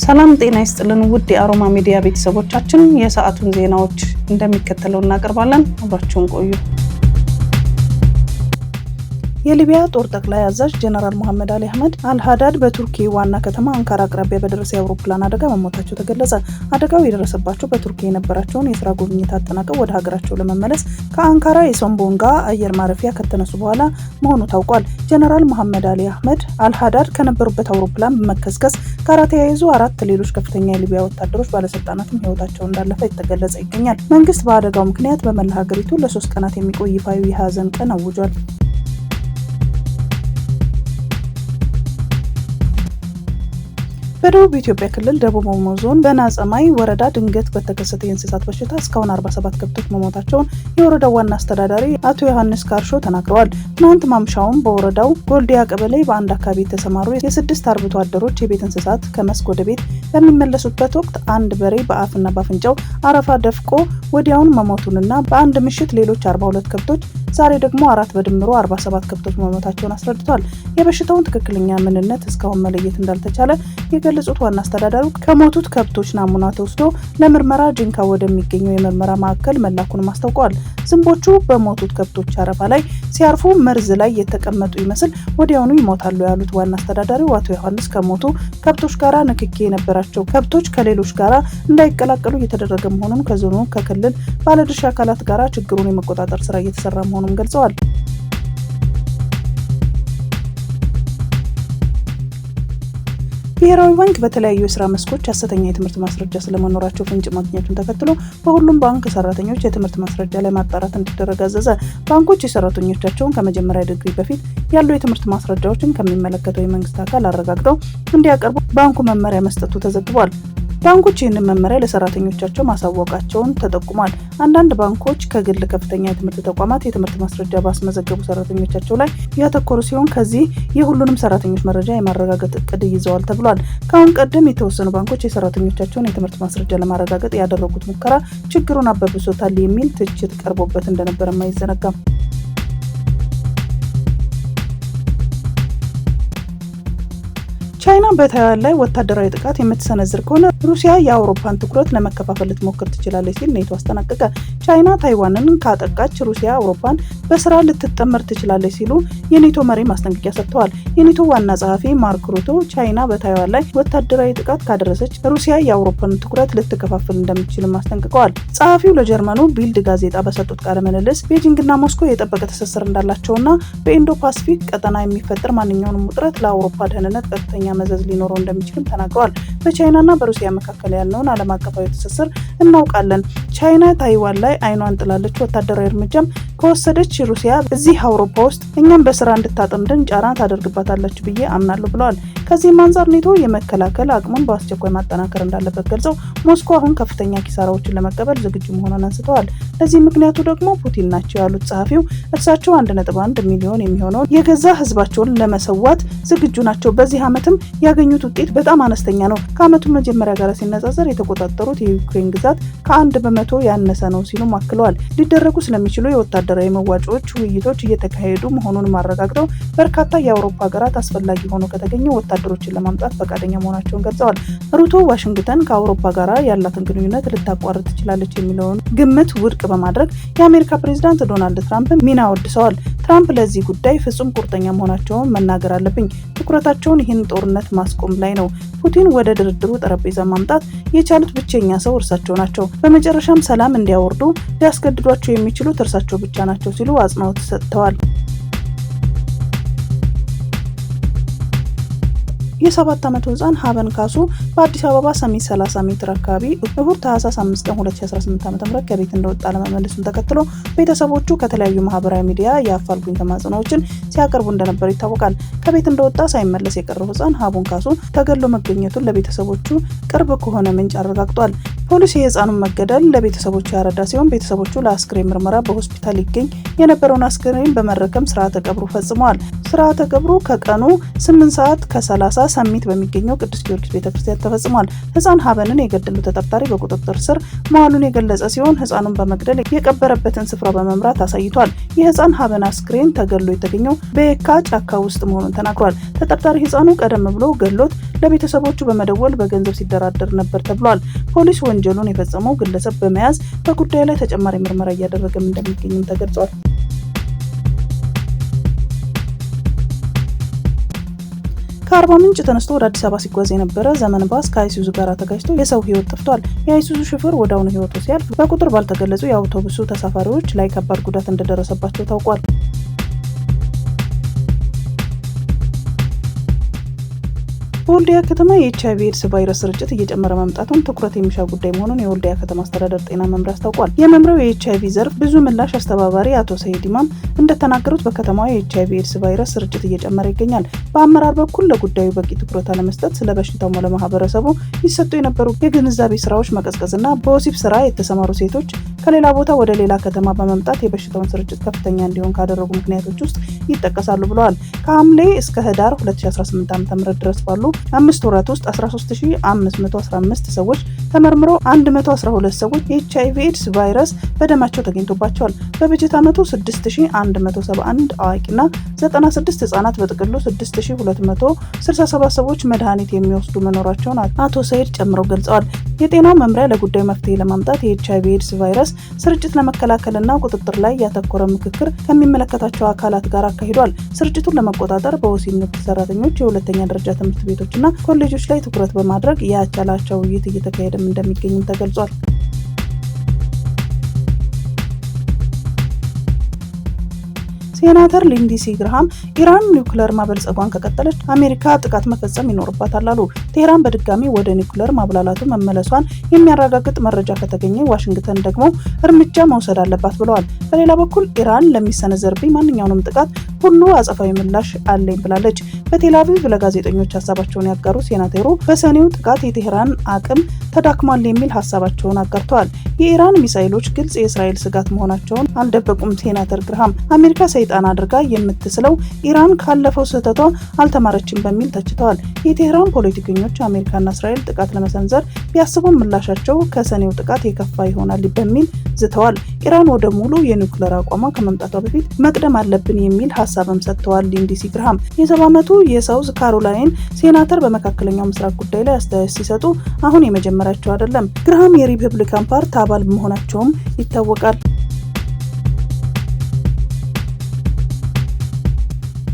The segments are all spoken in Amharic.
ሰላም ጤና ይስጥልን ውድ የአሮማ ሚዲያ ቤተሰቦቻችን፣ የሰዓቱን ዜናዎች እንደሚከተለው እናቀርባለን። አብራችሁን ቆዩ። የሊቢያ ጦር ጠቅላይ አዛዥ ጀነራል መሐመድ አሊ አህመድ አልሃዳድ በቱርኪ ዋና ከተማ አንካራ አቅራቢያ በደረሰ የአውሮፕላን አደጋ መሞታቸው ተገለጸ። አደጋው የደረሰባቸው በቱርኪ የነበራቸውን የስራ ጉብኝት አጠናቀው ወደ ሀገራቸው ለመመለስ ከአንካራ የሶምቦንጋ አየር ማረፊያ ከተነሱ በኋላ መሆኑ ታውቋል። ጀነራል መሐመድ አሊ አህመድ አልሃዳድ ከነበሩበት አውሮፕላን በመከስከስ ጋር ተያይዞ 4 ሌሎች ከፍተኛ የሊቢያ ወታደሮች ባለስልጣናትም ህይወታቸው እንዳለፈ የተገለጸ ይገኛል። መንግስት በአደጋው ምክንያት በመላ ሀገሪቱ ለ3 ቀናት የሚቆይ ይፋዊ የሀዘን ቀን አውጇል። በደቡብ ኢትዮጵያ ክልል ደቡብ ኦሞ ዞን በናጸማይ ወረዳ ድንገት በተከሰተ የእንስሳት በሽታ እስካሁን 47 ከብቶች መሞታቸውን የወረዳው ዋና አስተዳዳሪ አቶ ዮሐንስ ካርሾ ተናግረዋል። ትናንት ማምሻውን በወረዳው ጎልዲያ ቀበሌ በአንድ አካባቢ የተሰማሩ የ6 አርብቶ አደሮች የቤት እንስሳት ከመስክ ወደ ቤት በሚመለሱበት ወቅት አንድ በሬ በአፍና በአፍንጫው አረፋ ደፍቆ ወዲያውን መሞቱንና በአንድ ምሽት ሌሎች 42 ከብቶች ዛሬ ደግሞ 4 በድምሩ 47 ከብቶች መሞታቸውን አስረድተዋል። የበሽታውን ትክክለኛ ምንነት እስካሁን መለየት እንዳልተቻለ የገለጹት ዋና አስተዳዳሪው ከሞቱት ከብቶች ናሙና ተወስዶ ለምርመራ ጂንካ ወደሚገኘው የምርመራ ማዕከል መላኩንም አስታውቀዋል። ዝንቦቹ በሞቱት ከብቶች አረፋ ላይ ሲያርፉ መርዝ ላይ የተቀመጡ ይመስል ወዲያውኑ ይሞታሉ ያሉት ዋና አስተዳዳሪው አቶ ዮሐንስ ከሞቱ ከብቶች ጋራ ንክኪ የነበራቸው ከብቶች ከሌሎች ጋራ እንዳይቀላቀሉ እየተደረገ መሆኑን ከዞኑ ከክልል ባለድርሻ አካላት ጋራ ችግሩን የመቆጣጠር ስራ እየተሰራ መሆኑን ገልጸዋል። ብሔራዊ ባንክ በተለያዩ የስራ መስኮች ሐሰተኛ የትምህርት ማስረጃ ስለመኖራቸው ፍንጭ ማግኘቱን ተከትሎ በሁሉም ባንክ ሰራተኞች የትምህርት ማስረጃ ላይ ማጣራት እንዲደረግ አዘዘ። ባንኮች የሰራተኞቻቸውን ከመጀመሪያ ዲግሪ በፊት ያሉ የትምህርት ማስረጃዎችን ከሚመለከተው የመንግስት አካል አረጋግጠው እንዲያቀርቡ ባንኩ መመሪያ መስጠቱ ተዘግቧል። ባንኮች ይህንን መመሪያ ለሰራተኞቻቸው ማሳወቃቸውን ተጠቁሟል። አንዳንድ ባንኮች ከግል ከፍተኛ የትምህርት ተቋማት የትምህርት ማስረጃ ባስመዘገቡ ሰራተኞቻቸው ላይ ያተኮሩ ሲሆን ከዚህ የሁሉንም ሰራተኞች መረጃ የማረጋገጥ እቅድ ይዘዋል ተብሏል። ከአሁን ቀደም የተወሰኑ ባንኮች የሰራተኞቻቸውን የትምህርት ማስረጃ ለማረጋገጥ ያደረጉት ሙከራ ችግሩን አባብሶታል የሚል ትችት ቀርቦበት እንደነበረም አይዘነጋም። ቻይና በታይዋን ላይ ወታደራዊ ጥቃት የምትሰነዝር ከሆነ ሩሲያ የአውሮፓን ትኩረት ለመከፋፈል ልትሞክር ትችላለች ሲል ኔቶ አስጠነቀቀ። ቻይና ታይዋንን ካጠቃች ሩሲያ አውሮፓን በስራ ልትጠመር ትችላለች ሲሉ የኔቶ መሪ ማስጠንቀቂያ ሰጥተዋል። የኔቶ ዋና ጸሐፊ ማርክ ሩቶ ቻይና በታይዋን ላይ ወታደራዊ ጥቃት ካደረሰች ሩሲያ የአውሮፓን ትኩረት ልትከፋፈል እንደምትችልም አስጠንቅቀዋል። ጸሐፊው ለጀርመኑ ቢልድ ጋዜጣ በሰጡት ቃለ ምልልስ ቤጂንግና ሞስኮ የጠበቀ ትስስር እንዳላቸውና በኢንዶ ፓሲፊክ ቀጠና የሚፈጠር ማንኛውንም ውጥረት ለአውሮፓ ደህንነት ቀጥተኛ መዘዝ ሊኖረው እንደሚችልም ተናግረዋል። በቻይናና በሩሲያ መካከል ያለውን ዓለም አቀፋዊ ትስስር እናውቃለን። ቻይና ታይዋን ላይ አይኗን ጥላለች። ወታደራዊ እርምጃም ከወሰደች ሩሲያ እዚህ አውሮፓ ውስጥ እኛም በስራ እንድታጠምደን ጫና ታደርግባታለች ብዬ አምናለሁ ብለዋል። ከዚህም አንጻር ኔቶ የመከላከል አቅሙን በአስቸኳይ ማጠናከር እንዳለበት ገልጸው ሞስኮ አሁን ከፍተኛ ኪሳራዎችን ለመቀበል ዝግጁ መሆኗን አንስተዋል። ለዚህ ምክንያቱ ደግሞ ፑቲን ናቸው ያሉት ጸሐፊው እርሳቸው 1.1 ሚሊዮን የሚሆነውን የገዛ ህዝባቸውን ለመሰዋት ዝግጁ ናቸው። በዚህ ዓመትም ያገኙት ውጤት በጣም አነስተኛ ነው። ከዓመቱ መጀመሪያ ጋር ሲነጻጸር የተቆጣጠሩት የዩክሬን ግዛት ከ1 በመቶ ያነሰ ነው ሲሉም አክለዋል። ሊደረጉ ስለሚችሉ የወታደራዊ መዋጮዎች ውይይቶች እየተካሄዱ መሆኑን አረጋግጠው በርካታ የአውሮፓ ሀገራት አስፈላጊ ሆኖ ከተገኘ ወታደሮችን ለማምጣት ፈቃደኛ መሆናቸውን ገልጸዋል። ሩቶ ዋሽንግተን ከአውሮፓ ጋር ያላትን ግንኙነት ልታቋርጥ ትችላለች የሚለውን ግምት ውድቅ በማድረግ የአሜሪካ ፕሬዝዳንት ዶናልድ ትራምፕ ሚና ወድሰዋል። ትራምፕ ለዚህ ጉዳይ ፍጹም ቁርጠኛ መሆናቸውን መናገር አለብኝ፣ ትኩረታቸውን ይህን ጦርነት ማስቆም ላይ ነው። ፑቲን ወደ ድርድሩ ጠረጴዛ ማምጣት የቻሉት ብቸኛ ሰው እርሳቸው ናቸው። በመጨረሻም ሰላም እንዲያወርዱ ሊያስገድዷቸው የሚችሉት እርሳቸው ብቻ ናቸው ሲሉ አጽንኦት ሰጥተዋል። የ7 ዓመቱ ህፃን ሀበን ካሱ በአዲስ አበባ ሰሚት 30 ሜትር አካባቢ እሁድ ታህሳስ 5 ቀን 2018 ዓ.ም ከቤት እንደወጣ ለመመለሱን ተከትሎ ቤተሰቦቹ ከተለያዩ ማህበራዊ ሚዲያ የአፋልጉኝ ተማጽኖዎችን ሲያቀርቡ እንደነበር ይታወቃል። ከቤት እንደወጣ ሳይመለስ የቀረው ህፃን ሀቡን ካሱ ተገሎ መገኘቱን ለቤተሰቦቹ ቅርብ ከሆነ ምንጭ አረጋግጧል። ፖሊስ የህፃኑን መገደል ለቤተሰቦቹ ያረዳ ሲሆን ቤተሰቦቹ ለአስክሬን ምርመራ በሆስፒታል ይገኝ የነበረውን አስክሬን በመረከም ስርዓተ ቀብሩ ፈጽመዋል። ስርዓተ ቀብሩ ከቀኑ 8:30 ሰሚት በሚገኘው ቅዱስ ጊዮርጊስ ቤተክርስቲያን ተፈጽሟል። ህፃን ሀበንን የገደሉ ተጠርጣሪ በቁጥጥር ስር መዋሉን የገለጸ ሲሆን ህፃኑን በመግደል የቀበረበትን ስፍራ በመምራት አሳይቷል። የህፃን ሀበን አስክሬን ተገሎ የተገኘው በየካ ጫካ ውስጥ መሆኑን ተናግሯል። ተጠርጣሪ ህፃኑ ቀደም ብሎ ገሎት ለቤተሰቦቹ በመደወል በገንዘብ ሲደራደር ነበር ተብሏል። ፖሊስ ወንጀሉን የፈጸመው ግለሰብ በመያዝ በጉዳዩ ላይ ተጨማሪ ምርመራ እያደረገም እንደሚገኝም ተገልጿል። ከአርባ ምንጭ ተነስቶ ወደ አዲስ አበባ ሲጓዝ የነበረ ዘመን ባስ ከአይሱዙ ጋር ተጋጭቶ የሰው ህይወት ጠፍቷል። የአይሱዙ ሹፌር ወዲያውኑ ህይወቱ ሲያልፍ በቁጥር ባልተገለጹ የአውቶቡሱ ተሳፋሪዎች ላይ ከባድ ጉዳት እንደደረሰባቸው ታውቋል። በወልዲያ ከተማ የኤችአይቪ ኤድስ ቫይረስ ስርጭት እየጨመረ መምጣቱን ትኩረት የሚሻ ጉዳይ መሆኑን የወልዲያ ከተማ አስተዳደር ጤና መምሪያ አስታውቋል። የመምሪያው የኤችአይቪ ዘርፍ ብዙ ምላሽ አስተባባሪ አቶ ሰይድ ኢማም እንደተናገሩት በከተማዋ የኤችአይቪ ኤድስ ቫይረስ ስርጭት እየጨመረ ይገኛል። በአመራር በኩል ለጉዳዩ በቂ ትኩረት አለመስጠት፣ ስለ በሽታው ለማህበረሰቡ ይሰጡ የነበሩ የግንዛቤ ስራዎች መቀዝቀዝና በወሲብ ስራ የተሰማሩ ሴቶች ከሌላ ቦታ ወደ ሌላ ከተማ በመምጣት የበሽታውን ስርጭት ከፍተኛ እንዲሆን ካደረጉ ምክንያቶች ውስጥ ይጠቀሳሉ ብለዋል። ከሐምሌ እስከ ህዳር 2018 ዓ.ም ድረስ ባሉ 5 ወራት ውስጥ 13515 ሰዎች ተመርምረው 112 ሰዎች የኤችአይቪ ኤድስ ቫይረስ በደማቸው ተገኝቶባቸዋል። በበጀት ዓመቱ 6171 አዋቂና 96 ህጻናት በጥቅሉ 6267 ሰዎች መድኃኒት የሚወስዱ መኖራቸውን አቶ ሰይድ ጨምረው ገልጸዋል። የጤናው መምሪያ ለጉዳዩ መፍትሄ ለማምጣት የኤችአይቪ ኤድስ ቫይረስ ስርጭት ለመከላከልና ቁጥጥር ላይ ያተኮረ ምክክር ከሚመለከታቸው አካላት ጋር አካሂዷል። ስርጭቱን ለመቆጣጠር በወሲብ ንግድ ሰራተኞች፣ የሁለተኛ ደረጃ ትምህርት ቤቶችና ኮሌጆች ላይ ትኩረት በማድረግ የአቻላቸው ውይይት እየተካሄደም እንደሚገኝም ተገልጿል። ሴናተር ሊንድሲ ግራሃም ኢራን ኒውክሌር ማበልጸጓን ከቀጠለች አሜሪካ ጥቃት መፈጸም ይኖርባታል አሉ። ቴህራን በድጋሚ ወደ ኒውክሌር ማብላላቱ መመለሷን የሚያረጋግጥ መረጃ ከተገኘ ዋሽንግተን ደግሞ እርምጃ መውሰድ አለባት ብለዋል። በሌላ በኩል ኢራን ለሚሰነዘርብኝ ማንኛውንም ጥቃት ሁሉ አጸፋዊ ምላሽ አለኝ ብላለች። በቴል አቪቭ ለጋዜጠኞች ሀሳባቸውን ያጋሩ ሴናተሩ በሰኔው ጥቃት የቴህራን አቅም ተዳክሟል የሚል ሀሳባቸውን አጋርተዋል። የኢራን ሚሳኤሎች ግልጽ የእስራኤል ስጋት መሆናቸውን አልደበቁም። ሴናተር ግራሃም አሜሪካ ሰይጣን አድርጋ የምትስለው ኢራን ካለፈው ስህተቷ አልተማረችም በሚል ተችተዋል። የቴህራን ፖለቲከኞች አሜሪካና እስራኤል ጥቃት ለመሰንዘር ቢያስቡም ምላሻቸው ከሰኔው ጥቃት የከፋ ይሆናል በሚል ዝተዋል። ኢራን ወደ ሙሉ የኒውክሌር አቋሟ ከመምጣቷ በፊት መቅደም አለብን የሚል ሀሳብም ሰጥተዋል። ሊንድሲ ግራሃም የ70 ዓመቱ የሳውዝ ካሮላይን ሴናተር በመካከለኛው ምስራቅ ጉዳይ ላይ አስተያየት ሲሰጡ አሁን የመጀመሪያቸው አይደለም። ግራሃም የሪፐብሊካን ፓርቲ አባል መሆናቸውም ይታወቃል።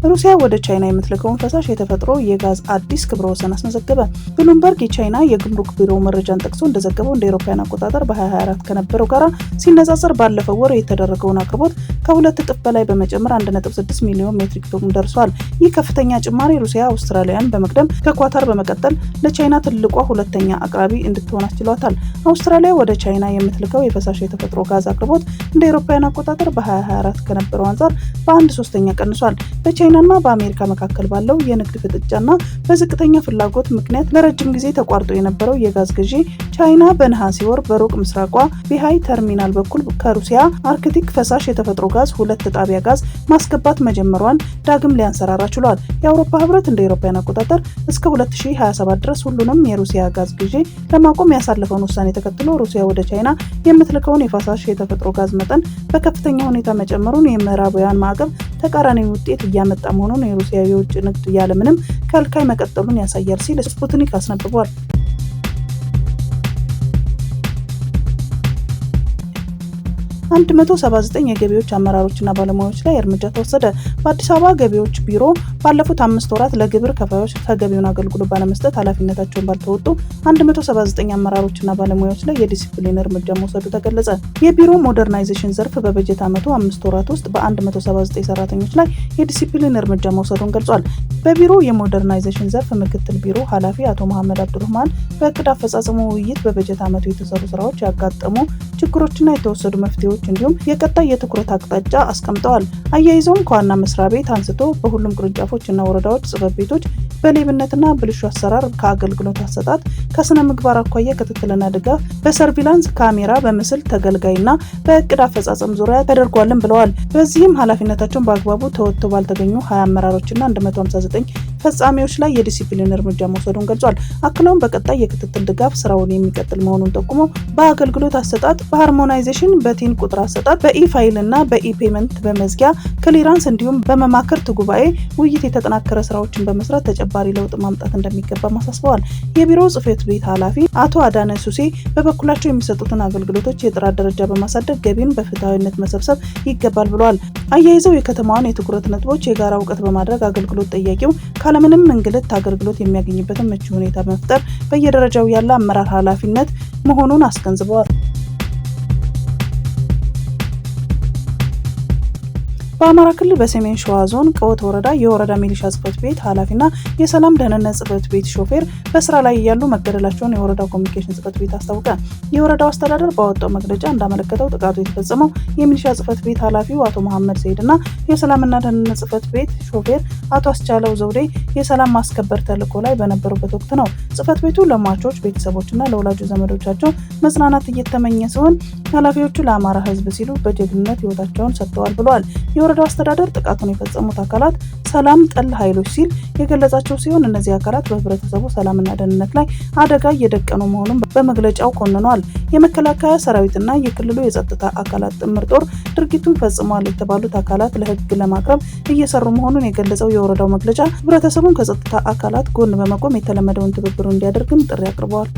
ሩሲያ ወደ ቻይና የምትልከውን ፈሳሽ የተፈጥሮ የጋዝ አዲስ ክብረ ወሰን አስመዘገበ። ብሉምበርግ የቻይና የጉምሩክ ቢሮ መረጃን ጠቅሶ እንደዘገበው እንደ አውሮፓውያን አቆጣጠር በ2024 ከነበረው ጋራ ሲነጻጸር ባለፈው ወር የተደረገውን አቅርቦት ከ2 እጥፍ በላይ በመጨመር 1.6 ሚሊዮን ሜትሪክ ቶን ደርሷል። ይህ ከፍተኛ ጭማሪ ሩሲያ አውስትራሊያን በመቅደም ከኳታር በመቀጠል ለቻይና ትልቋ ሁለተኛ አቅራቢ እንድትሆን አስችሏታል። አውስትራሊያ ወደ ቻይና የምትልከው የፈሳሽ የተፈጥሮ ጋዝ አቅርቦት እንደ አውሮፓውያን አቆጣጠር በ2024 ከነበረው አንጻር በ1/3 ቀንሷል። በቻይናና በአሜሪካ መካከል ባለው የንግድ ፍጥጫና በዝቅተኛ ፍላጎት ምክንያት ለረጅም ጊዜ ተቋርጦ የነበረው የጋዝ ግዢ ቻይና በነሐሴ ወር በሩቅ ምስራቋ ቢሃይ ተርሚናል በኩል ከሩሲያ አርክቲክ ፈሳሽ የተፈጥሮ ጋዝ 2 ጣቢያ ጋዝ ማስገባት መጀመሯን ዳግም ሊያንሰራራ ችሏል። የአውሮፓ ህብረት እንደ አውሮፓውያን አቆጣጠር እስከ 2027 ድረስ ሁሉንም የሩሲያ ጋዝ ግዢ ለማቆም ያሳለፈውን ውሳኔ ተከትሎ ሩሲያ ወደ ቻይና የምትልከውን የፈሳሽ የተፈጥሮ ጋዝ መጠን በከፍተኛ ሁኔታ መጨመሩን የምዕራባውያን ማዕቀብ ተቃራኒ ውጤት እያመጣ መሆኑን የሩሲያ የውጭ ንግድ ያለምንም ከልካይ መቀጠሉን ያሳያል ሲል ስፑትኒክ አስነብቧል። 179 የገቢዎች አመራሮችና ባለሙያዎች ላይ እርምጃ ተወሰደ። በአዲስ አበባ ገቢዎች ቢሮ ባለፉት 5 ወራት ለግብር ከፋዮች ተገቢውን አገልግሎት ባለመስጠት ኃላፊነታቸውን ባልተወጡ 179 አመራሮችና ባለሙያዎች ላይ የዲሲፕሊን እርምጃ መውሰዱ ተገለጸ። የቢሮ ሞደርናይዜሽን ዘርፍ በበጀት ዓመቱ 5 ወራት ውስጥ በ179 ሰራተኞች ላይ የዲሲፕሊን እርምጃ መውሰዱን ገልጿል። በቢሮ የሞደርናይዜሽን ዘርፍ ምክትል ቢሮ ኃላፊ አቶ መሐመድ አብዱራህማን በእቅድ አፈጻጸሙ ውይይት በበጀት ዓመቱ የተሰሩ ስራዎች፣ ያጋጠሙ ችግሮችና የተወሰዱ መፍትሄዎች እንዲሁም የቀጣይ የትኩረት አቅጣጫ አስቀምጠዋል። አያይዘውም ከዋና መስሪያ ቤት አንስቶ በሁሉም ቅርንጫፎች እና ወረዳዎች ጽሕፈት ቤቶች በሌብነትና ብልሹ አሰራር፣ ከአገልግሎት አሰጣጥ፣ ከስነ ምግባር አኳያ ክትትልና ድጋፍ፣ በሰርቪላንስ ካሜራ፣ በምስል ተገልጋይና በእቅድ አፈጻጸም ዙሪያ ተደርጓልን ብለዋል። በዚህም ኃላፊነታቸውን በአግባቡ ተወጥተው ባልተገኙ 20 አመራሮችና 159 ፈጻሚዎች ላይ የዲሲፕሊን እርምጃ መውሰዱን ገልጿል። አክለውም በቀጣይ የክትትል ድጋፍ ስራውን የሚቀጥል መሆኑን ጠቁሞ በአገልግሎት አሰጣጥ፣ በሃርሞናይዜሽን፣ በቲን ቁጥር አሰጣጥ፣ በኢ-ፋይል እና በኢ-ፔመንት፣ በመዝጊያ ክሊራንስ እንዲሁም በመማክርት ጉባኤ ውይይት የተጠናከረ ስራዎችን በመስራት ተጨባሪ ለውጥ ማምጣት እንደሚገባ አሳስበዋል። የቢሮው ጽህፈት ቤት ኃላፊ አቶ አዳነ ሱሴ በበኩላቸው የሚሰጡትን አገልግሎቶች የጥራት ደረጃ በማሳደግ ገቢን በፍትሃዊነት መሰብሰብ ይገባል ብለዋል። አያይዘው የከተማዋን የትኩረት ነጥቦች የጋራ እውቀት በማድረግ አገልግሎት ጠያቂው ካለምንም እንግልት አገልግሎት የሚያገኝበትን ምቹ ሁኔታ መፍጠር በየደረጃው ያለ አመራር ኃላፊነት መሆኑን አስገንዝበዋል። በአማራ ክልል በሰሜን ሸዋ ዞን ቀወት ወረዳ የወረዳ ሚሊሻ ጽህፈት ቤት ኃላፊና የሰላም ደህንነት ጽህፈት ቤት ሾፌር በስራ ላይ ያሉ መገደላቸውን የወረዳው ኮሚኒኬሽን ጽህፈት ቤት አስታወቀ። የወረዳው አስተዳደር ባወጣው መግለጫ እንዳመለከተው ጥቃቱ የተፈጸመው የሚሊሻ ጽህፈት ቤት ኃላፊው አቶ መሐመድ ሰይድና የሰላምና ደህንነት ጽህፈት ቤት ሾፌር አቶ አስቻለው ዘውዴ የሰላም ማስከበር ተልዕኮ ላይ በነበሩበት ወቅት ነው። ጽህፈት ቤቱ ለሟቾች ቤተሰቦችና ለወላጆች ዘመዶቻቸው መጽናናት እየተመኘ ሲሆን ኃላፊዎቹ ለአማራ ህዝብ ሲሉ በጀግንነት ህይወታቸውን ሰጥተዋል ብለዋል። የወረዳው አስተዳደር ጥቃቱን የፈጸሙት አካላት ሰላም ጠል ኃይሎች ሲል የገለጻቸው ሲሆን እነዚህ አካላት በህብረተሰቡ ሰላምና ደህንነት ላይ አደጋ እየደቀኑ መሆኑን በመግለጫው ኮንነዋል። የመከላከያ ሰራዊትና የክልሉ የጸጥታ አካላት ጥምር ጦር ድርጊቱን ፈጽመዋል የተባሉት አካላት ለህግ ለማቅረብ እየሰሩ መሆኑን የገለጸው የወረዳው መግለጫ ህብረተሰቡን ከጸጥታ አካላት ጎን በመቆም የተለመደውን ትብብር እንዲያደርግም ጥሪ አቅርበዋል።